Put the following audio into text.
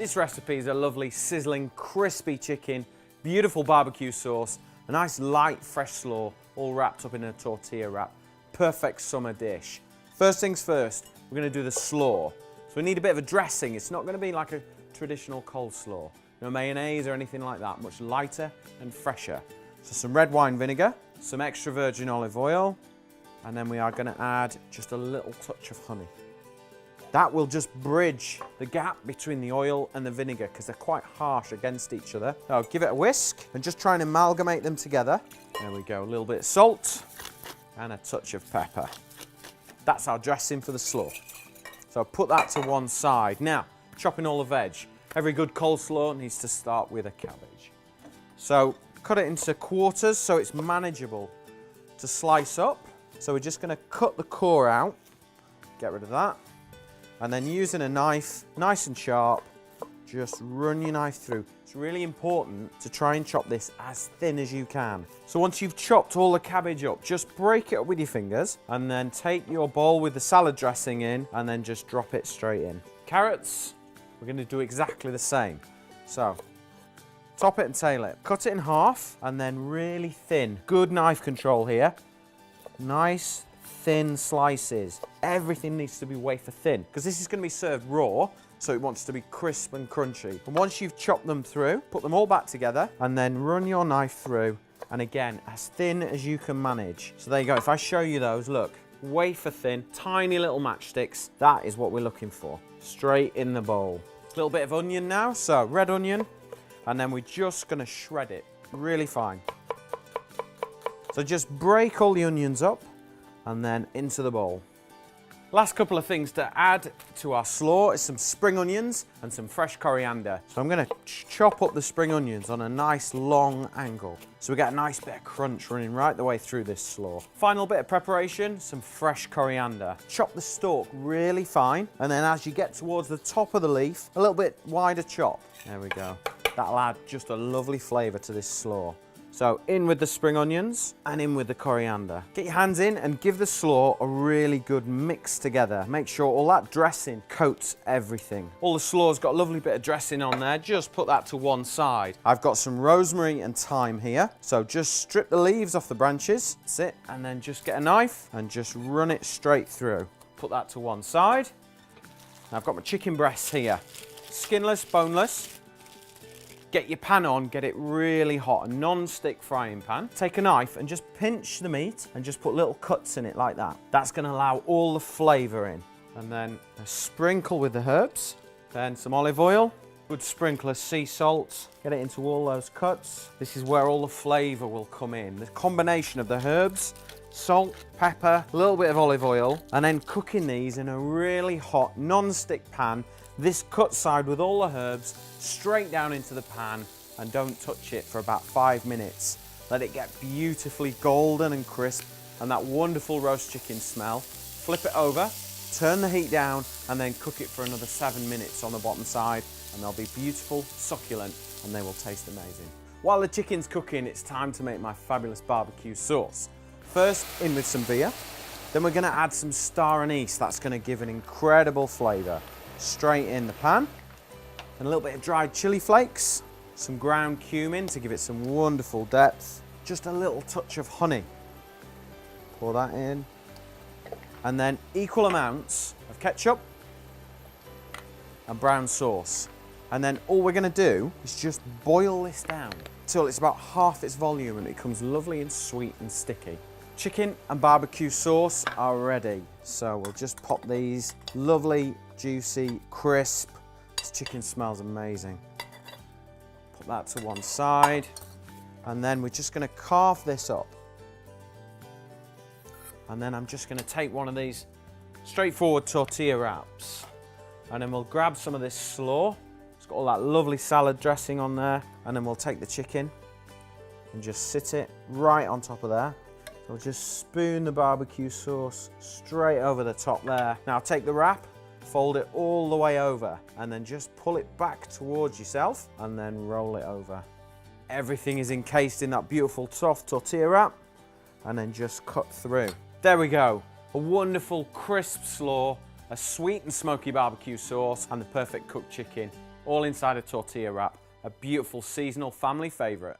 This recipe is a lovely, sizzling, crispy chicken, beautiful barbecue sauce, a nice light, fresh slaw, all wrapped up in a tortilla wrap. Perfect summer dish. First things first, we're going to do the slaw. So we need a bit of a dressing. It's not going to be like a traditional coleslaw. No mayonnaise or anything like that, much lighter and fresher. So some red wine vinegar, some extra virgin olive oil, and then we are going to add just a little touch of honey. That will just bridge the gap between the oil and the vinegar because they're quite harsh against each other. So give it a whisk and just try and amalgamate them together. There we go, a little bit of salt and a touch of pepper. That's our dressing for the slaw. So put that to one side. Now, chopping all the veg. Every good coleslaw needs to start with a cabbage. So cut it into quarters so it's manageable to slice up. So we're just going to cut the core out, get rid of that. And then using a knife, nice and sharp, just run your knife through. It's really important to try and chop this as thin as you can. So once you've chopped all the cabbage up, just break it up with your fingers and then take your bowl with the salad dressing in and then just drop it straight in. Carrots, we're going to do exactly the same. So top it and tail it. Cut it in half and then really thin. Good knife control here. Nice thin slices. Everything needs to be wafer thin because this is going to be served raw, so it wants to be crisp and crunchy. And once you've chopped them through, put them all back together and then run your knife through, and again, as thin as you can manage. So there you go. If I show you those, look, wafer thin, tiny little matchsticks. That is what we're looking for. Straight in the bowl. A little bit of onion now, so red onion, and then we're just going to shred it really fine. So just break all the onions up and then into the bowl. Last couple of things to add to our slaw is some spring onions and some fresh coriander. So I'm going to chop up the spring onions on a nice long angle so we get a nice bit of crunch running right the way through this slaw. Final bit of preparation, some fresh coriander. Chop the stalk really fine, and then as you get towards the top of the leaf, a little bit wider chop. There we go. That'll add just a lovely flavour to this slaw. So in with the spring onions and in with the coriander. Get your hands in and give the slaw a really good mix together. Make sure all that dressing coats everything. All the slaw's got a lovely bit of dressing on there. Just put that to one side. I've got some rosemary and thyme here. So just strip the leaves off the branches. That's it. And then just get a knife and just run it straight through. Put that to one side. Now I've got my chicken breasts here. Skinless, boneless. Get your pan on, get it really hot, a non-stick frying pan. Take a knife and just pinch the meat and just put little cuts in it like that. That's going to allow all the flavour in. And then a sprinkle with the herbs, then some olive oil, good sprinkle of sea salt. Get it into all those cuts. This is where all the flavour will come in. The combination of the herbs, salt, pepper, a little bit of olive oil, and then cooking these in a really hot non-stick pan. This cut side with all the herbs straight down into the pan, and don't touch it for about 5 minutes. Let it get beautifully golden and crisp and that wonderful roast chicken smell. Flip it over, turn the heat down, and then cook it for another 7 minutes on the bottom side, and they'll be beautiful, succulent, and they will taste amazing. While the chicken's cooking, it's time to make my fabulous barbecue sauce. First, in with some beer. Then we're going to add some star anise. That's going to give an incredible flavour. Straight in the pan, and a little bit of dried chili flakes, some ground cumin to give it some wonderful depth, just a little touch of honey. Pour that in, and then equal amounts of ketchup and brown sauce. And then all we're going to do is just boil this down till it's about half its volume and it becomes lovely and sweet and sticky. Chicken and barbecue sauce are ready. So we'll just pop these lovely, juicy, crisp. This chicken smells amazing. Put that to one side. And then we're just going to carve this up. And then I'm just going to take one of these straightforward tortilla wraps. And then we'll grab some of this slaw. It's got all that lovely salad dressing on there. And then we'll take the chicken and just sit it right on top of there. So we'll just spoon the barbecue sauce straight over the top there. Now take the wrap, fold it all the way over, and then just pull it back towards yourself and then roll it over. Everything is encased in that beautiful soft tortilla wrap, and then just cut through. There we go, a wonderful crisp slaw, a sweet and smoky barbecue sauce, and the perfect cooked chicken, all inside a tortilla wrap. A beautiful seasonal family favourite.